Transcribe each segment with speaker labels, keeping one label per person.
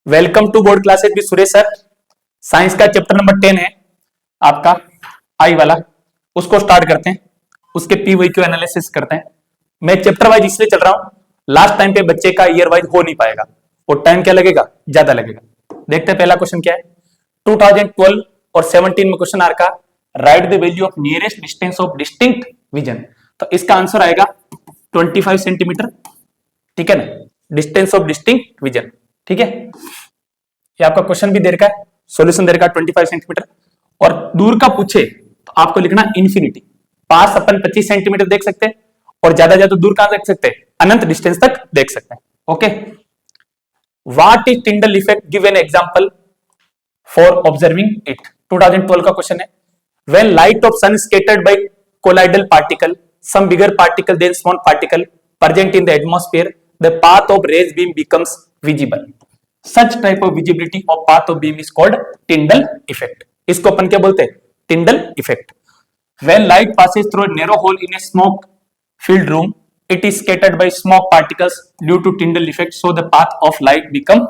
Speaker 1: Welcome to board classes with Suresh sir. Science का chapter number 10 है आपका आई वाला, उसको स्टार्ट करते हैं। उसके पीवाईक्यू एनालिसिस करते हैं। मैं चैप्टर वाइज इसलिए चल रहा हूं, लास्ट टाइम पे बच्चे का ईयर वाइज हो नहीं पाएगा और टाइम क्या लगेगा, ज्यादा लगेगा। देखते हैं पहला क्वेश्चन क्या है। 2012 और 17 में क्वेश्चन आ रखा, right the value of nearest distance of distinct vision. तो इसका आंसर आएगा 25 सेंटीमीटर, ठीक है ना, डिस्टेंस ऑफ डिस्टिंक्ट विजन। ठीक है, ये आपका क्वेश्चन भी दे रखा है, सॉल्यूशन दे रखा है 25 सेंटीमीटर। और दूर का पूछे तो आपको लिखना इन्फिनिटी। पास अपन 25 सेंटीमीटर देख सकते हैं और ज्यादा ज्यादा दूर कहां देख सकते हैं, अनंत डिस्टेंस तक देख सकते हैं। Okay, what is Tyndall effect, give an example for observing it. 2012 का क्वेश्चन है। When light of sun scattered by colloidal particle, some bigger particle then small particle present in the atmosphere, the path of rays beam becomes visible. Such type of visibility of path of beam is called Tyndall effect. इसको अपन क्या बोलते हैं, Tyndall effect. When light passes through a narrow hole in a smoke filled room, it is scattered by smoke particles due to Tyndall effect, so the path of light become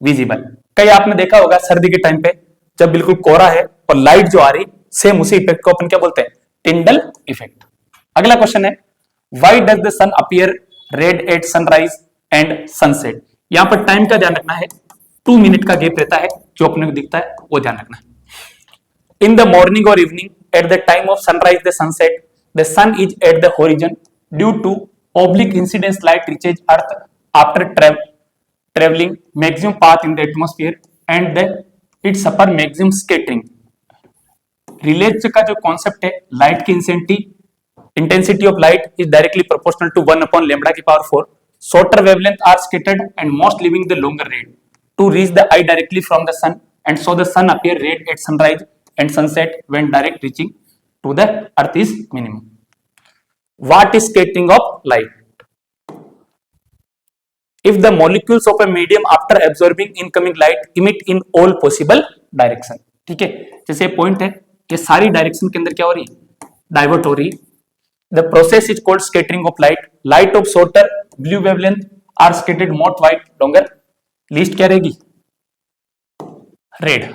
Speaker 1: visible. कई आपने देखा होगा सर्दी के time पे जब बिल्कुल कोहरा है और लाइट जो आ रही, सेम उसी इफेक्ट को अपन क्या बोलते हैं, Tyndall effect. अगला क्वेश्चन है, Why does the sun appear red at sunrise and sunset? यहां पर टाइम का ध्यान रखना है, 2 मिनट का गैप रहता है, जो अपने को दिखता है वो ध्यान रखना है। In the morning or evening, at the time of sunrise the sunset, the sun is at the horizon due to oblique incidence light reaches earth after traveling maximum path in the atmosphere and the it suffer maximum scattering. Release का जो concept है, light की intensity of light is directly proportional to 1 upon lambda की power 4. Shorter wavelength are scattered and most leaving the longer ray to reach the eye directly from the sun, and so the sun appear red at sunrise and sunset when direct reaching to the earth is minimum. What is scattering of light? If the molecules of a medium after absorbing incoming light emit in all possible direction. ठीक है, जैसे point है कि सारी direction के अंदर क्या हो रही है, डाइवर्ट हो रही है। The process is called scattering of light. Light of shorter blue wavelength are scattered more white longer. Least क्या रहेगी, red.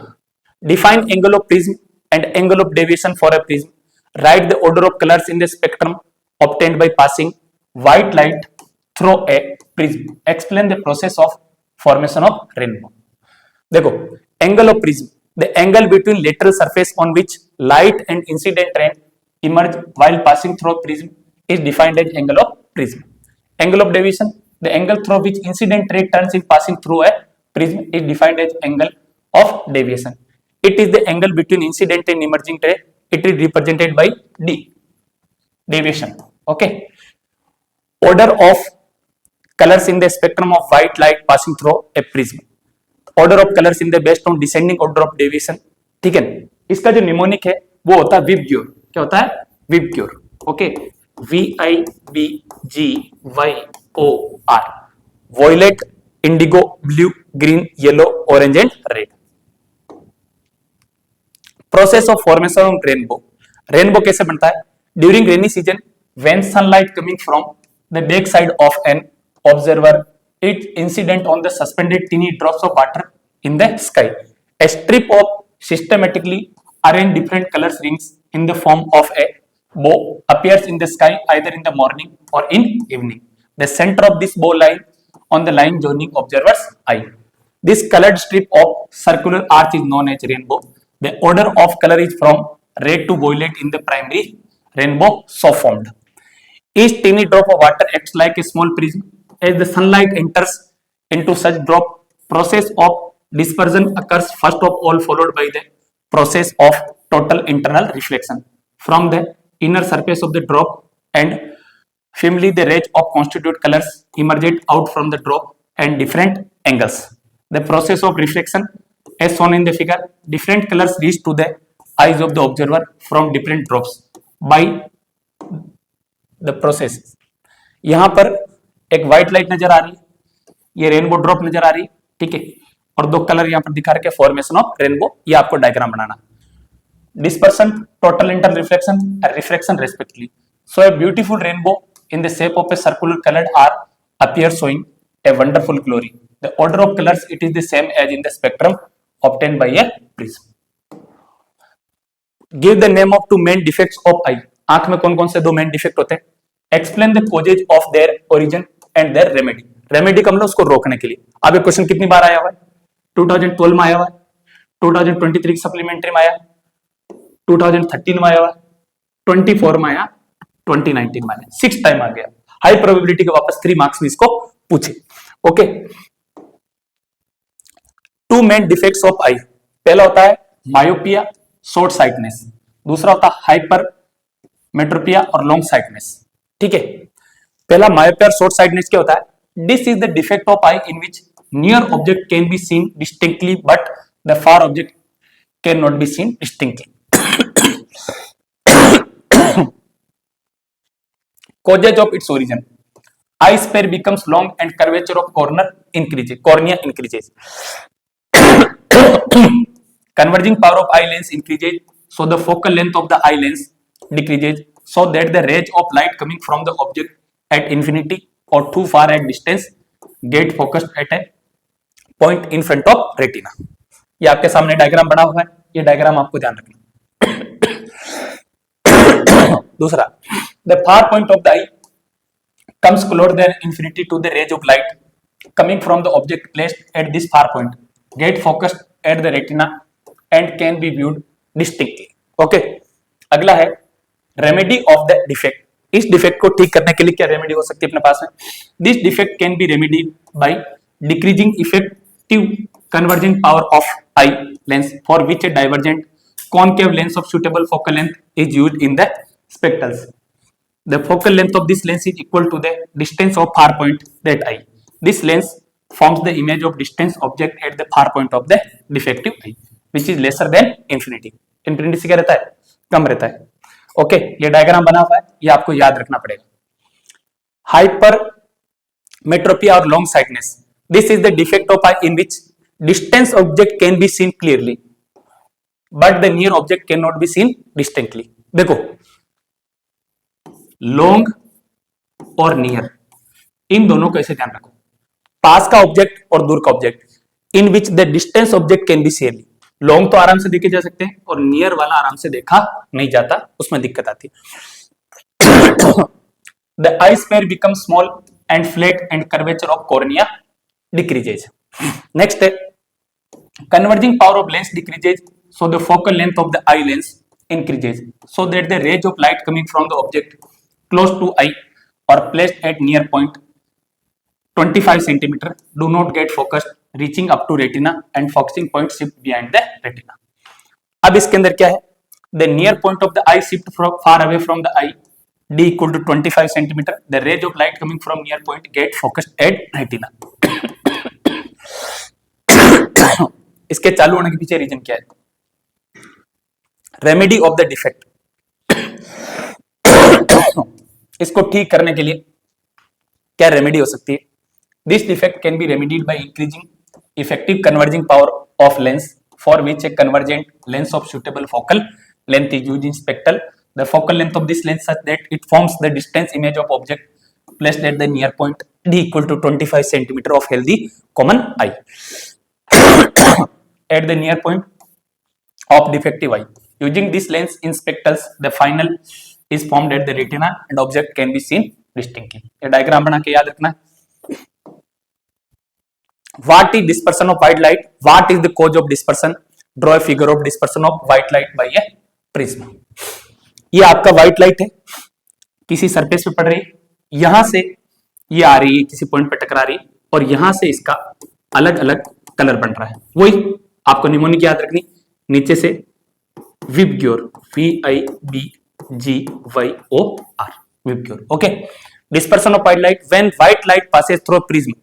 Speaker 1: Define angle of prism and angle of deviation for a prism. Write the order of colors in the spectrum obtained by passing white light through a prism. Explain the process of formation of rainbow. देखो, angle of prism, the angle between lateral surface on which light and incident rain emerge while passing through prism is defined as angle of prism. Angle of deviation, the angle through which incident ray turns in passing through a prism is defined as angle of deviation. It is the angle between incident and emerging ray. It is represented by D, deviation. Okay. Order of colors in the spectrum of white light passing through a prism. Order of colors in the based on descending order of deviation. ठीक है, इसका जो mnemonic है वो होता है VIBGYOR. क्या होता है, VIBGYOR. Okay, VIBGYOR, violet, indigo, blue, green, yellow, orange and red. Process of formation of rainbow. Rainbow कैसे बनता है, during rainy season when sunlight coming from the back side of an observer it incident on the suspended tiny drops of water in the sky. A strip of systematically arranged different colors rings in the form of a bow appears in the sky either in the morning or in evening. The center of this bow line on the line joining observer's eye. This colored strip of circular arch is known as rainbow. The order of color is from red to violet in the primary rainbow so formed. Each tiny drop of water acts like a small prism. As the sunlight enters into such drop, process of dispersion occurs first of all, followed by the process of total internal reflection from the inner surface of the drop, and finally the rays of constitute colors emerged out from the drop and different angles. The process of reflection as shown in the figure, different colors reach to the eyes of the observer from different drops by the process. यहां पर एक white light नजर आ रही है, ये rainbow drop नजर आ रही है, ठीक है, और दो कलर यहां पर दिखा रखे फॉर्मेशन ऑफ रेनबो। ये आपको diagram banana. Dispersion, total internal reflection, and refraction respectively. So a beautiful rainbow in the shape of a circular colored arc appears showing a wonderful glory. The order of colors it is the same as in the spectrum obtained by a prism. Give the name of two main defects of eye. आंख में कौन कौन से दो main defect होते हैं? Explain the causes of their origin and their remedy. Remedy का मतलब उसको रोकने के लिए. अब ये क्वेश्चन कितनी बार आया हुआ है? 2012 में आया हुआ है, 2023 सप्लीमेंट्री में आया, 2013 में आया हुआ, 24 में आया, 2019 में आया, 6 टाइम आ गया. हाई प्रोबेबिलिटी के वापस 3 मार्क्स भी इसको पूछे. Okay, two main defects of eye. पहला होता है मायोपिया, शॉर्ट साइटनेस. दूसरा होता है हाइपर मेट्रोपिया और लॉन्ग साइटनेस. ठीक है, पहला मायोपिया और शॉर्ट साइटनेस क्या होता है? This is the defect of I in which near object can be seen distinctly but the far object can not be seen distinctly. Causes of its origin. Eye sphere becomes long and curvature of cornea increases. Converging power of eye lens increases, so the focal length of the eye lens decreases, so that the rays of light coming from the object at infinity or too far at distance get focused at a point in front of retina. ये आपके सामने diagram बना हुआ है, ये diagram आपको ध्यान रखना. दूसरा, the far point of the eye comes closer than infinity to the rays of light coming from the object placed at this far point get focused at the retina and can be viewed distinctly. Okay, अगला है remedy of the defect. इस defect को ठीक करने के लिए क्या remedy हो सकती है अपने पास में? This defect can be remedied by decreasing effective converging power of eye lens for which a divergent concave lens of suitable focal length is used in the spectacles. The focal length of this lens is equal to the distance of far point that eye. This lens forms the image of distance object at the far point of the defective eye, which is lesser than infinity. Infinity से क्या रहता है? कम रहता है. Okay, ये diagram बना हुआ है, ये आपको याद रखना पड़ेगा. हाइपर मेट्रोपिया और long sightedness. This is the defect of eye in which distance object can be seen clearly, but the near object cannot be seen distinctly. देखो, लॉन्ग और नियर इन दोनों को ऐसे ध्यान रखो. पास का ऑब्जेक्ट और दूर का object in which the distance object can be seen. Long तो आराम से देखे जा सकते हैं और नियर वाला आराम से देखा नहीं जाता, उसमें दिक्कत आती है. The eye sphere become small and flat and curvature of cornea decreases. Next है converging power of lens decreases, so the focal length of the eye lens increases, so that the rays of light coming from the object close to eye or placed at near point 25 cm do not get focused, reaching up to retina and focusing point shift behind the retina. अब इसके अंदर क्या है? The near point of the eye shift far away from the eye, d equal to 25 cm. The rays of light coming from near point get focused at retina. इसके चालू होने के पीछे रीजन क्या है? Remedy of the defect. इसको ठीक करने के लिए क्या रेमेडी हो सकती है? This defect can be remedied by increasing effective converging power of lens for which a convergent lens of suitable focal length is used in spectral. The focal length of this lens such that it forms the distance image of object placed at the near point d equal to 25 cm of healthy common eye at the near point of defective eye. Using this lens in spectacles, the final is formed at the retina and object can be seen distinctly. ये diagram बना के याद रखना. What is dispersion of white light? What is the cause of dispersion? Draw a figure of dispersion of white light by a prism. ये आपका white light है, किसी surface पे पड़ रही है, यहां से ये आ रही है, किसी पॉइंट पे टकरा रही है और यहां से इसका अलग अलग कलर बन रहा है. वही आपको निमोनिक याद रखनी. नीचे से VIBGYOR, VIBGYOR, VIBGYOR. Okay, dispersion of white light. When white light passes through prism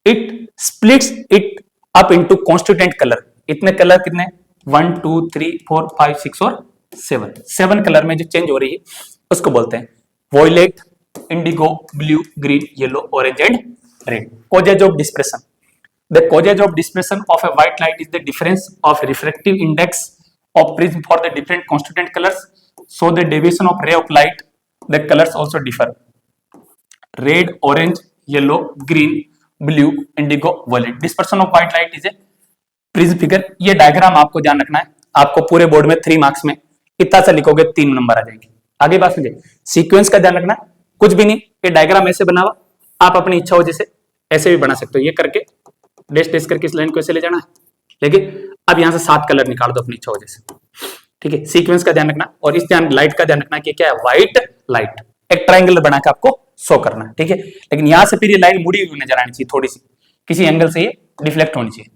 Speaker 1: it splits it up into constituent colour. इतने कलर कितने? 1 2 3 4 5 6 और 7 कलर में जो चेंज हो रही है उसको बोलते हैं violet, indigo, blue, green, yellow, orange and red. Causes of dispersion. The causes of dispersion of a white light is the difference of refractive index of prism for the different constituent colors. So the deviation of ray of light, the colors also differ. Red, orange, yellow, green blue, indigo, violet. Dispersion of white light is a prism figure. ये diagram आपको ध्यान रखना है, आपको पूरे board में 3 marks में इतना सा लिखोगे 3 नंबर आ जाएंगे। आगे बात समझे, सीक्वेंस का ध्यान रखना, कुछ भी नहीं, ये डायग्राम ऐसे बना हुआ, आप अपनी इच्छा हो जैसे ऐसे भी बना सकते हो, ये करके डैश डैश करके इस लाइन को ऐसे ले जाना है, लेकिन अब यहां से 7 कलर निकाल दो अपनी इच्छा हो जैसे, ठीक है। सीक्वेंस का ध्यान रखना, और इस ध्यान लाइट का ध्यान रखना कि क्या है, व्हाइट लाइट एक ट्रायंगल बना के आपको शो करना है, ठीक है। लेकिन यहां से फिर ये लाइन मुड़ी हुई नजर आनी चाहिए, थोड़ी सी किसी एंगल से ये डिफ्लेक्ट होनी चाहिए।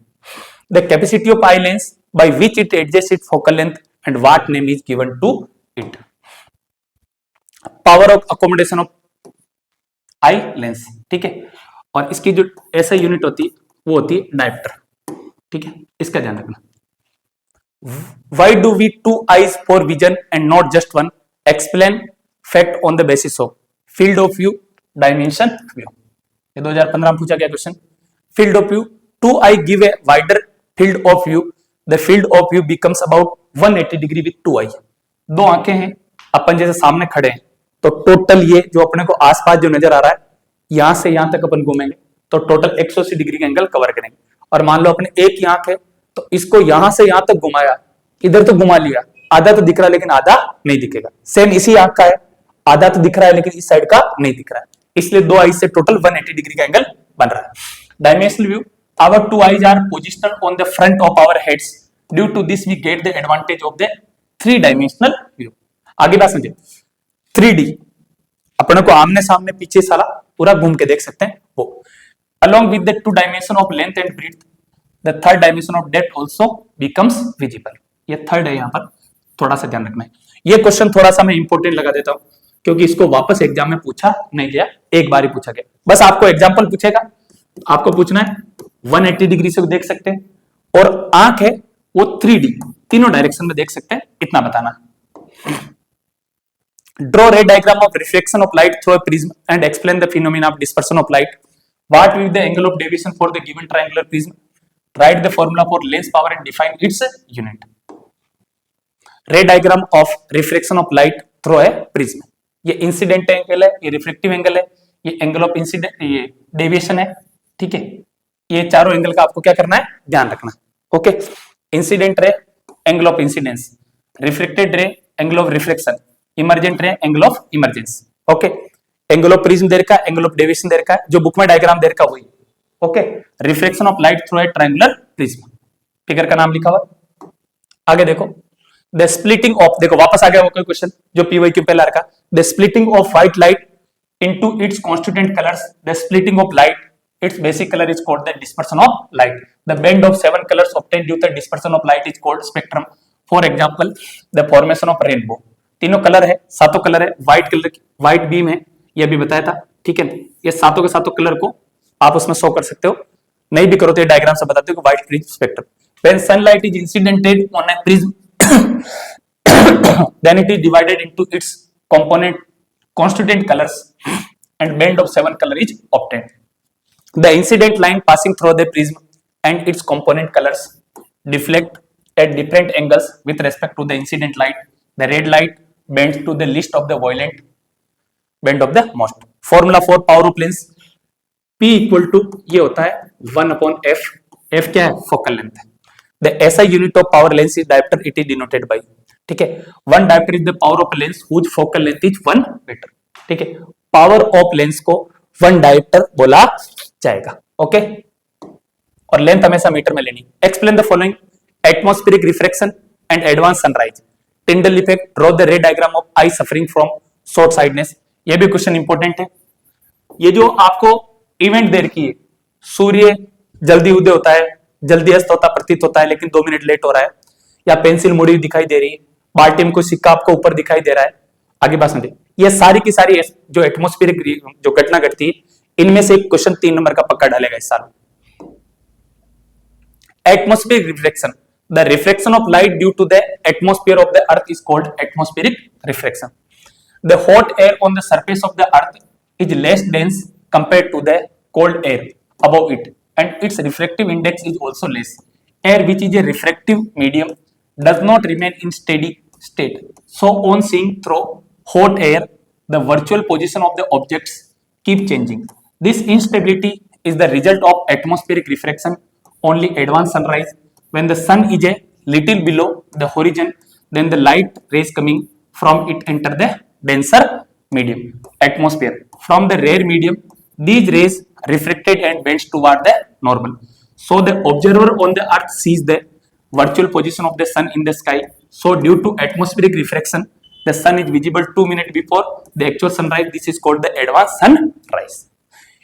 Speaker 1: The capacity of eye lens by which it adjust it focal length and what name is given to it. Power of accommodation of eye lens, ठीक है। और इसकी जो ऐसा यूनिट होती है वो होती है डायप्टर, ठीक है, इसका ध्यान रखना। Why do we 2 eyes for vision and not just one? Explain fact on the basis of field of view, dimension view. ये 2015 में पूछा गया question. Field of view, 2 eye give a wider field of view. The field of view becomes about 180 degree with 2 eye. दो आंखें हैं, अपन जैसे सामने खड़े हैं, तो टोटल ये जो अपने को आसपास जो नजर आ रहा है, यहां से यहां तक अपन घूमेंगे तो टोटल 180 डिग्री का एंगल कवर करेंगे। और मान लो अपने एक ही आंख है, तो इसको यहां से यहां तक घुमाया, इधर तो घुमा लिया, आधा तो दिख रहा है लेकिन आधा नहीं दिखेगा। सेम इसी आंख का है, आधा तो दिख रहा है लेकिन इस साइड का नहीं दिख रहा है, इसलिए दो आई से टोटल 180 डिग्री का एंगल बन रहा है। Dimensional view, our 2 eyes are positioned on the front of our heads, due to this we get the advantage of the 3 dimensional view. आगे बात समझे, 3D अपने को आमने सामने पीछे साला पूरा घूम के देख सकते हैं वो। Along with the 2 dimension of length and breadth, the 3rd dimension of depth also becomes visible. ये थर्ड है, यहाँ पर थोड़ा सा ध्यान रखना है। ये क्वेश्चन थोड़ा सा मैं इंपॉर्टेंट लगा देता हूं, क्योंकि इसको वापस एग्जाम में पूछा नहीं गया, एक बार ही पूछा गया। बस आपको एग्जाम्पल पूछेगा, आपको पूछना है 180 डिग्री से देख सकते हैं, और आंख है वो 3D तीनों डायरेक्शन में देख सकते हैं, इतना बताना। Draw ray diagram of reflection of light through a prism and explain the phenomena of dispersion of light. What will be the angle of deviation for the given triangular prism? Write the formula for lens power and define its unit. Ray diagram of reflection of light through a prism. ये incident angle है, ये reflective angle है, ये angle of incident, ये deviation है, ठीक है। ये चारों एंगल का आपको क्या करना है, ध्यान रखना, okay. Incident ray angle of incidence, reflected ray angle of reflection, emergent ray angle of emergence, okay. Angle of prism दे रखा है, एंगल ऑफ डेविएशन दे रखा है, जो बुक में डायग्राम दे रखा है वही, okay. Reflection of light through a triangular prism, figure का नाम लिखा हुआ। आगे देखो, द स्प्लिटिंग ऑफ, देखो वापस आ गया वो कोई क्वेश्चन जो पीवाईक्यू पहला रखा, the splitting of white light into its constituent colours, the splitting of light, its basic color is called the dispersion of light. The band of 7 colors obtained due to the dispersion of light is called spectrum. For example, the formation of rainbow. तीनों colour है, सातों colour है, white colour की white beam है, ये भी बताया था, ठीक है। ये सातों के सातों कलर को आप उसमें शो कर सकते हो, नहीं भी करो तो डायग्राम से बताते हो कि white prism spectrum. When sunlight is incidented on a prism, then it is divided into its component constituent colors and band of 7 color is obtained. The incident line passing through the prism and its component colors deflect at different angles with respect to the incident light. The red light bends to the least of the violet bend of the most. Formula for power of lens, P equal to ये होता है 1/f, f क्या है, focal length। The SI unit of power lens is diopter, it is denoted by, ठीक है। 1 diopter is the power of lens whose focal length is 1 meter, ठीक है। Power of lens को 1 डायोप्टर बोला जाएगा, okay. और लेंथ हमेशा metre में लेनी। Explain the following, atmospheric refraction and advance sunrise, Tyndall effect, draw the रे diagram of I suffering from short sightedness. ये भी क्वेश्चन इंपॉर्टेंट है। ये जो आपको इवेंट दे रखी है, सूर्य जल्दी उदय होता है, जल्दी अस्त होता प्रतीत होता है, लेकिन 2 मिनट लेट हो रहा है, या पेंसिल मुड़ी दिखाई दे रही है, बाल्टी में कोई सिक्का आपको ऊपर दिखाई दे रहा है, आगे बात समझिए। ये सारी की सारी जो एटमॉस्फेरिक जो घटना घटती है, इनमें से एक क्वेश्चन 3 नंबर का पक्का डालेगा इस साल। Atmospheric reflection, the reflection of light due to the atmosphere of the earth is called atmospheric reflection. The hot air on the surface of the earth is less dense compared to the cold air above it and its refractive index is also less. Air, which is a refractive medium, does not remain in steady state. So on seeing through hot air, the virtual position of the objects keep changing. This instability is the result of atmospheric refraction, only advanced sunrise. When the sun is a little below the horizon, then the light rays coming from it enter the denser medium, atmosphere. From the rare medium, these rays refracted and bends toward the normal. So the observer on the earth sees the virtual position of the sun in the sky. So due to atmospheric refraction, the sun is visible 2 minutes before the actual sunrise. This is called the advanced sunrise.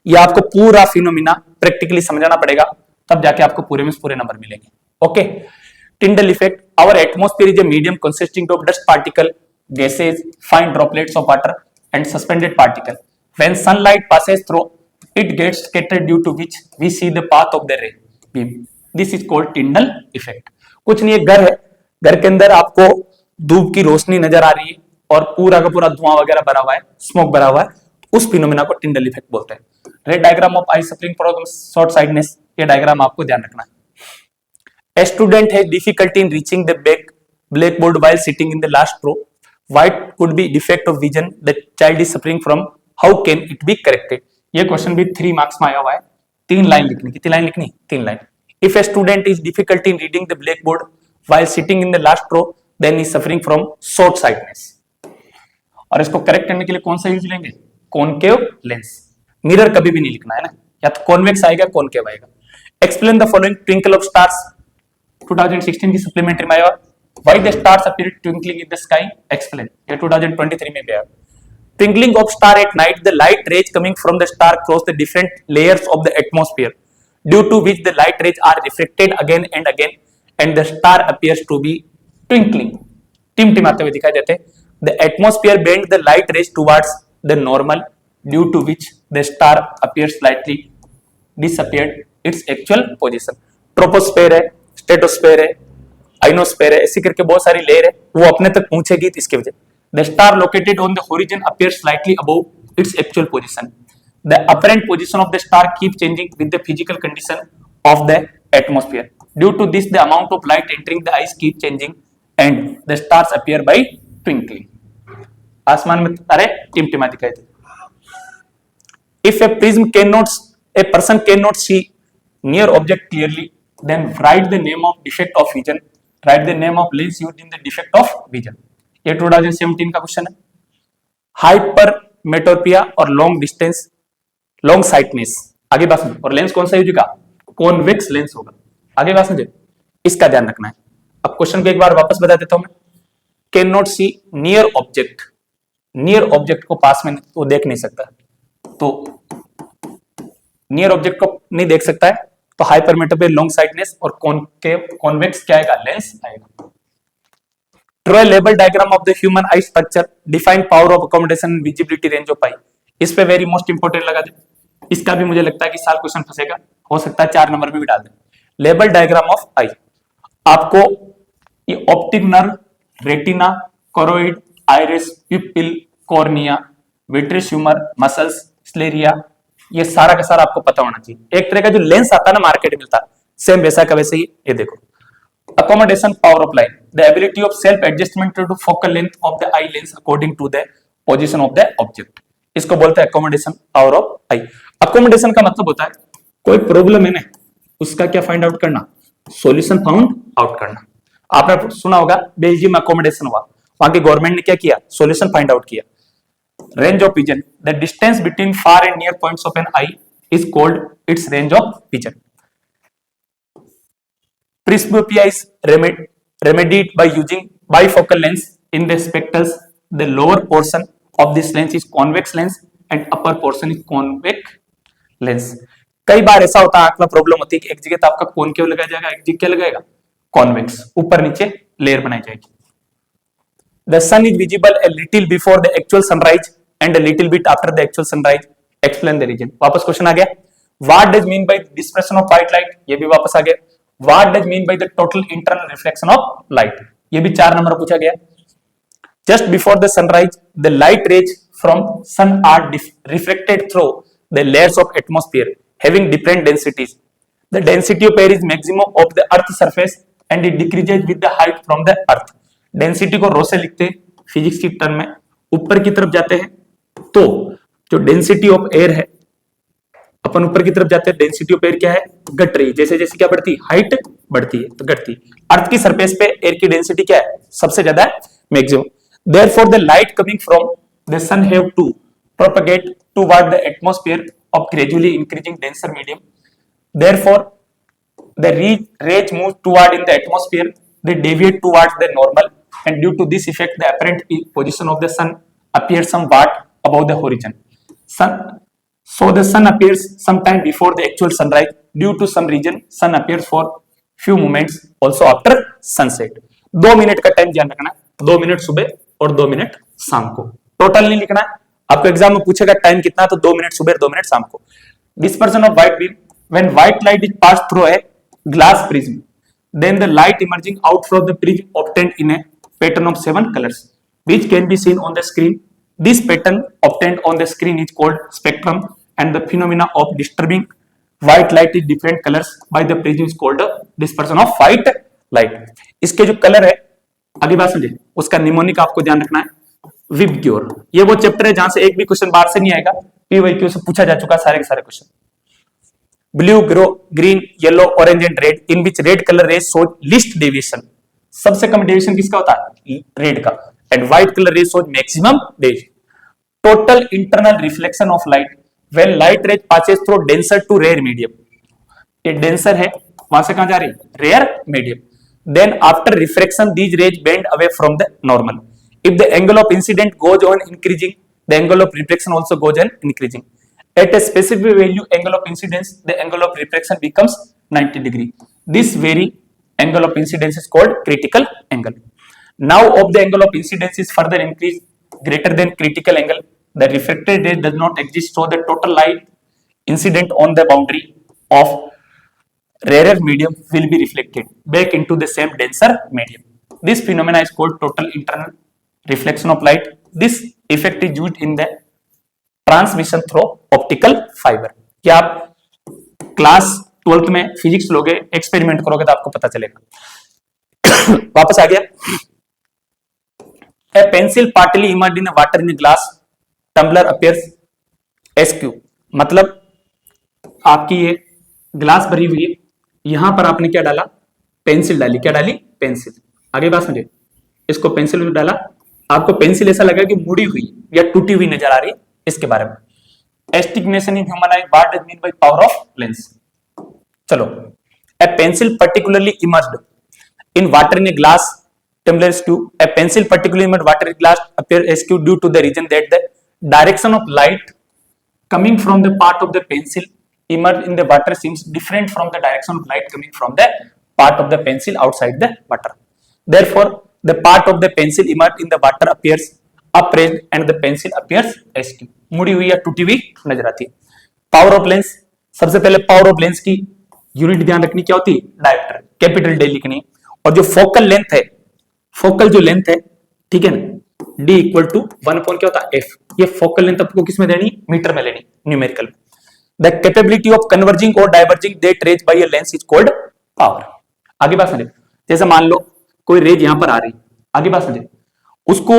Speaker 1: ये आपको पूरा phenomena practically समझाना पड़ेगा, तब जाके आपको पूरे में पूरे नंबर मिलेंगे. Okay. Tyndall effect. Our atmosphere is a medium consisting of dust particle, gases, fine droplets of water, and suspended particle. When sunlight passes through, it gets scattered, due to which we see the path of the ray beam. This is called Tyndall effect. कुछ नहीं, एक घर है, घर के अंदर आपको धूप की रोशनी नजर आ रही है और पूरा का पूरा धुआं वगैरह भरा हुआ है, स्मोक भरा हुआ है, उस फिनोमेना को टिंडल इफेक्ट बोलते हैं. Red diagram of I suffering from short sightedness, ये डायग्राम आपको ध्यान रखना है. A student has difficulty in reaching the blackboard while sitting in the last row. What could be defect of vision the child is suffering from? How can it be corrected? ये question भी 3 marks में आया हुआ है. 3 line लिखनी. कितनी line लिखनी? 3 line. If a student is difficulty in reading the blackboard while sitting in the last row, then he is suffering from short sightedness. और इसको करेक्ट करने के लिए कौन सा यूज लेंगे? Concave lens. मिरर कभी भी नहीं लिखना है ना, या तो कॉन्वेक्स आएगा कॉनकेव आएगा. Explain the following twinkle of stars. 2016 की सप्लीमेंट्री में आया. Why the stars appear twinkling in the sky, explain. ये 2023 में भी आया. Twinkling of star at night, the light rays coming from the star cross the different layers of the atmosphere, due to which the light rays are reflected again and again and the star appears to be twinkling. टिमटिमाते हुए दिखाई देते. The atmosphere bend the light rays towards the normal, due to which the star appears slightly disappeared its actual position. Troposphere है, stratosphere है, ionosphere है, ऐसी करके बहुत सारी लेयर है, वो अपने तक पहुंचेगी इसकी वजह. The star located on the horizon appears slightly above its actual position. The apparent position of the star keep changing with the physical condition of the atmosphere. Due to this the amount of light entering the eyes keep changing and the stars appear by twinkling. आसमान में तारे टिमटिमा दिखाई दे. If a prism cannot, a person cannot see near object clearly, then write the name of defect of vision. Write the name of lens used in the defect of vision. ये 2017 का question है. Hypermetropia और long distance, long sightedness. आगे बात समझो. और lens कौन सा यूज होगा? कॉन्वेक्स लेंस होगा. आगे बात समझो, इसका ध्यान रखना है. अब क्वेश्चन को एक बार वापस बता देता हूं मैं. Can not see near object, near object को पास में वो देख नहीं सकता, तो नियर ऑब्जेक्ट को नहीं देख सकता है, तो हाइपरमेट्रोपिया, लॉन्ग साइटनेस और कॉन्वेक्स क्या आएगा? लेंस आएगा. Draw a label diagram of the human eye structure, define power of accommodation, visibility, range of eye. इस पे वेरी मोस्ट इंपोर्टेंट लगा दे. इसका भी मुझे लगता है कि साल क्वेश्चन फंसेगा, हो सकता है 4 नंबर में भी डाल दे. Label diagram of eye. आपको ये optic nerve, retina, choroid, iris, pupil, cornea, vitreous humour, muscles, sclera, ये सारा का सारा आपको पता होना चाहिए. एक तरह का जो लेंस आता है ना मार्केट में मिलता है, सेम वैसा का वैसे ही. ये देखो, accommodation power of light, the ability of self adjustment to focal length of the eye lens according to the position of the object. इसको बोलते हैं accommodation power of eye. Accommodation का मतलब होता है कोई प्रॉब्लम है ना, उसका क्या फाइंड आउट करना? सॉल्यूशन फाउंड आउट करना. आपने सुना होगा बेल्जियम में अकोमोडेशन हुआ, वहां की गवर्नमेंट ने क्या किया? सॉल्यूशन फाइंड आउट किया. Range of vision, the distance between far and near points of an eye is called its range of vision. Presbyopia is remedied by using bifocal lens in the spectacles. The lower portion of this lens is convex lens and upper portion is convex lens. कई बार ऐसा होता है, आंख में problem होती है कि एक जगह तो आपका कॉनकेव लगाया जाएगा, एक जगह क्या लगाएगा? कॉन्वेक्स. ऊपर नीचे लेयर बनाई जाएगी. The sun is visible a little before the actual sunrise and a little bit after the actual sunrise. Explain the reason. वापस क्वेश्चन आ गया. What does mean by dispersion of white light? ये भी वापस आ गया. What does mean by the total internal reflection of light? ये भी 4 number पूछा गया. Just before the sunrise, the light rays from sun are refracted through the layers of atmosphere having different densities. The density of air is maximum of the earth surface and it decreases with the height from the earth. Density को रो से लिखते हैं physics की term में. ऊपर की तरफ जाते हैं तो जो डेंसिटी ऑफ एयर है अपन ऊपर की तरफ जाते हैं, डेंसिटी ऑफ एयर क्या है, घट रही है, जैसे जैसे क्या बढ़ती है, हाइट बढ़ती है तो घटती है। अर्थ की सरफेस पे एयर की डेंसिटी क्या है, सबसे ज्यादा है, maximum. Therefore the light coming from the sun have to propagate toward the atmosphere of gradually increasing denser medium. Therefore the rays move toward in the atmosphere, they deviate towards the normal, and due to this effect the apparent position of the sun appears somewhat above the horizon. So the sun appears sometime before the actual sunrise. Due to some reason sun appears for few moments also after sunset. 2 minute का time ध्यान रखना, 2 minute सुबह और 2 minute शाम को, total नहीं लिखना है। आपको एग्जाम में पूछेगा टाइम कितना, तो 2 मिनट सुबह 2 मिनट शाम को। Dispersion of white beam, when white light is passed through a glass prism, then the light emerging out from the prism obtained in a pattern of 7 colors, which can be seen on the screen. This pattern obtained on the screen is called spectrum, and the phenomena of disturbing white light in different colors by the prism is called the dispersion of white light. इसके जो colour है, आगे बात समझे, उसका mnemonic आपको ध्यान रखना है, विबग्योर। ये वो चैप्टर है जहां से एक भी क्वेश्चन बाहर से नहीं आएगा, पीवाईक्यू से पूछा जा चुका सारे के सारे question. Blue, green, yellow, orange and red, in which red colour rays shows least deviation, सबसे कम डेविएशन किसका होता है, रेड का। And white colour rays shows maximum deviation. Total internal reflection of light when light rays passes through denser to rarer medium, ये denser है, वहां से कहां जा रही है, rarer medium. Then after refraction these rays bend away from the normal. If the angle of incident goes on increasing, the angle of reflection also goes on increasing. At a specific value angle of incidence, the angle of refraction becomes 90 degree. This very angle of incidence is called critical angle. Now if the angle of incidence is further increased greater than critical angle, the refracted ray does not exist, so the total light incident on the boundary of rarer medium will be reflected back into the same denser medium. This phenomena is called total internal reflection of light. This effect is used in the transmission through optical fibre. क्या आप class 12th में physics लोगे, experiment करोगे तो आपको पता चलेगा। वापस आ गया। A pencil partly immersed in water in glass tumbler appears askew, मतलब आपकी ये ग्लास भरी हुई है, यहां पर आपने क्या डाला, पेंसिल डाली, क्या डाली, पेंसिल। आगे बात समझे, इसको पेंसिल में डाला, आपको पेंसिल ऐसा लगा कि मुड़ी हुई या टूटी हुई नजर आ रही है, इसके बारे में। Astigmatism in human eye, what does mean by power of lens. चलो, a pencil particularly immersed in water in a glass tumbler tube, a pencil particularly in water glass appear askew due to the reason that the direction of light coming from the part of the pencil immersed in the water seems different from the direction of light coming from the part of the pencil outside the water. Therefore, the part of the pencil immersed in the water appears upraised and the pencil appears askew. मुड़ी हुई या टूटी हुई नजर आती है। Power of lens, सबसे पहले पावर ऑफ लेंस की यूनिट ध्यान रखनी क्या होती है, डायप्टर, कैपिटल डी लिखनी। और जो फोकल लेंथ है, फोकल जो लेंथ है, ठीक है ना, d इक्वल टू 1 अपॉन क्या होता है, f। ये फोकल लेंथ आपको किस में देनी, मीटर में लेनी, न्यूमेरिकल में। द कैपेबिलिटी ऑफ कन्वर्जिंग और diverging that rays by a lens is called power. आगे बात समझे, जैसे मान लो कोई रेज यहां पर आ रही, आगे बात समझे, उसको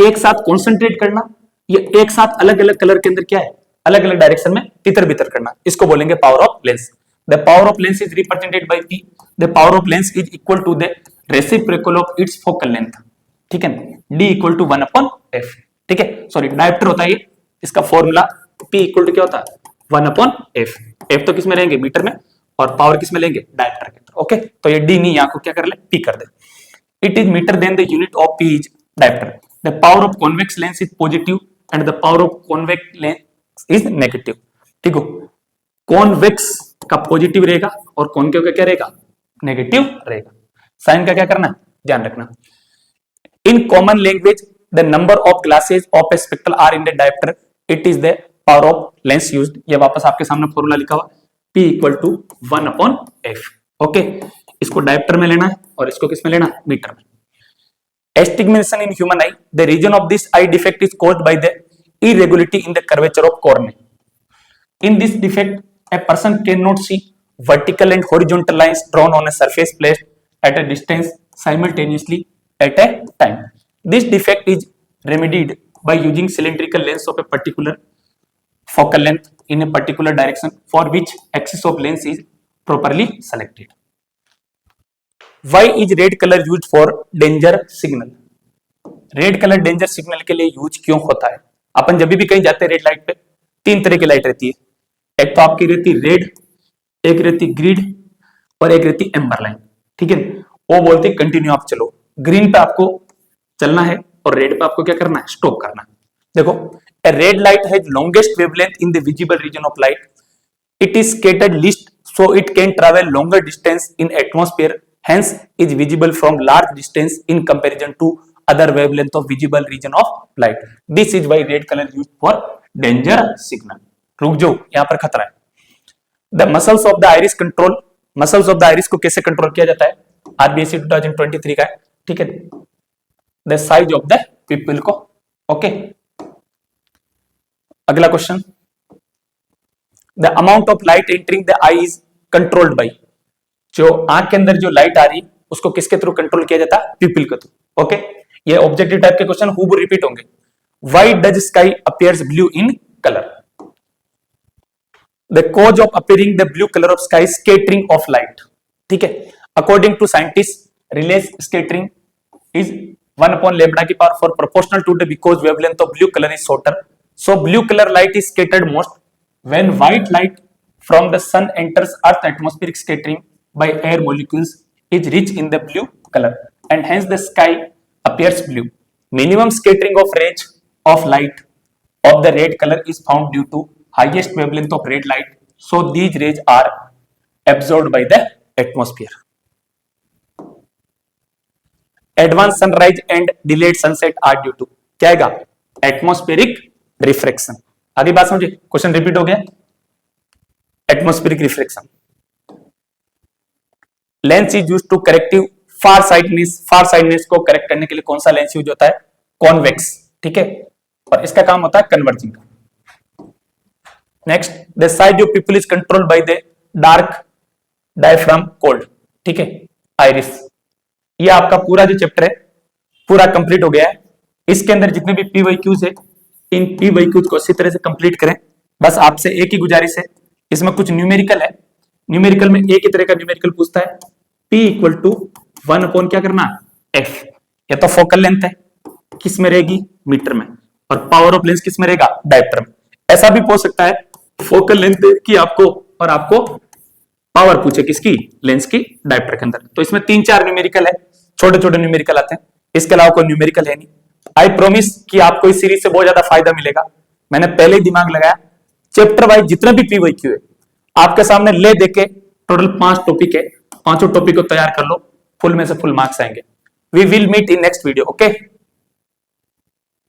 Speaker 1: एक साथ कॉन्सेंट्रेट करना या एक साथ अलग अलग कलर के अंदर क्या है, अलग अलग डायरेक्शन में तितर बितर करना, इसको बोलेंगे power of lens. The power of lens is represented by p। The power of lens is equal to the reciprocal of its focal length, ठीक है ना, d equal to 1 upon f, ठीक है, सॉरी डायप्टर होता है ये, इसका formula p equal to क्या होता है, 1 अपॉन f। f तो किसमें रहेंगे, मीटर में, और पावर किसमें लेंगे, डायप्टर के अंदर। ओके, तो ये d नहीं, यहां को क्या कर ले, p कर दे। It is metre then the unit of p is dioptre. The power of convex lens is positive and the power of convex lens is negative. ठीक हो, कॉन्वेक्स का पॉजिटिव रहेगा और कॉन्केव का क्या रहेगा, नेगेटिव रहेगा। साइन का क्या करना, ध्यान रखना। In common language the number of glasses of a spectral are in the diopter, it is the power of lens used. ये वापस आपके सामने फॉर्मूला लिखा हुआ, p equal to 1 upon f। Okay, इसको डायप्टर में लेना है और इसको किस में लेना है, मीटर में। Astigmatism in human eye, the region of this eye defect is caused by the irregularity in the curvature of cornea. In this defect, a person cannot see vertical and horizontal lines drawn on a surface placed at a distance simultaneously at a time. This defect is remedied by using cylindrical lens of a particular focal length in a particular direction for which axis of lens is properly selected. Why is red color used for danger signal? Red colour danger signal के लिए use क्यों होता है? अपन जब भी कहीं जाते हैं रेड लाइट पे तीन तरह की लाइट रहती है, एक तो आपकी रहती रेड, एक रहती ग्रीन और एक रहती एम्बर लाइन, ठीक है। वो बोलते हैं कंटिन्यू आप चलो, ग्रीन पे आपको चलना है और रेड पे आपको क्या करना है, स्टॉप करना है। देखो, a red light has longest wavelength in the visible region of light. It is scattered least, so it can travel longer distance in atmosphere, hence is visible from large distance in comparison to other wavelength of visible region of light. This is why red color used for danger signal. रुक जाओ, यहाँ पर खतरा है। The muscles of the iris control, muscles of the iris को कैसे control किया जाता है? RBSc 2023 का है, ठीक है। The size of the pupil को, ओके। अगला question, the amount of light entering the I is controlled by, जो आंख के अंदर जो लाइट आ रही उसको किसके थ्रू कंट्रोल किया जाता है? पिपिल के थ्रू, ओके। ये ऑब्जेक्टिव टाइप के क्वेश्चन हूबहू रिपीट होंगे। Why does sky appears blue in colour? The cause of appearing the blue colour of sky scattering of light, ठीक है। According to scientist Rayleigh's scattering is 1 upon lambda की power 4 proportional to the because wavelength of blue color is shorter. So blue color light is scattered most when white light from the sun enters earth atmospheric scattering by air molecules is rich in the blue color and hence the sky appears blue. Minimum scattering of rays of light of the red color is found due to highest wavelength of red light. So these rays are absorbed by the atmosphere. Advanced sunrise and delayed sunset are due to क्या आएगा? Atmospheric refraction. आगे बात समझिए, question repeat हो गया। Atmospheric refraction, lens is used to corrective far sightedness, far sightedness को correct करने के लिए कौन सा लेंस यूज होता है? कॉन्वेक्स, ठीक है। और इसका काम होता है कन्वर्जिंग का। Next, the size of people is controlled by the dark diaphragm cold, ठीक है, आइरिस। ये आपका पूरा जो चैप्टर है पूरा कंप्लीट हो गया है। इसके अंदर जितने भी पीवाईक्यूज है, इन पीवाईक्यूज को अच्छी तरह से कंप्लीट करें। बस आपसे एक ही गुजारिश है, इसमें कुछ न्यूमेरिकल है, न्यूमेरिकल में एक ही तरह का न्यूमेरिकल पूछता है, P इक्वल टू 1 अपॉन क्या करना, F। या तो फोकल लेंथ है, किस में रहेगी? मीटर में। और पावर ऑफ लेंस किस में रहेगा? डायप्टर में। ऐसा भी पूछ सकता है, फोकल लेंथ की आपको और आपको पावर पूछे किसकी? लेंस की, डायप्टर के अंदर। तो इसमें 3-4 न्यूमेरिकल है, छोटे छोटे न्यूमेरिकल आते हैं, इसके अलावा कोई न्यूमेरिकल है नहीं। आई प्रॉमिस कि आपको इस सीरीज से बहुत ज्यादा फायदा मिलेगा। मैंने पहले ही दिमाग लगाया, चैप्टर वाइज जितना भी पीवाईक्यू है आपके सामने ले देके, टोटल 5 टॉपिक है, 5 टॉपिक को तैयार कर लो, फुल में से फुल मार्क्स आएंगे। We will meet in next video, okay.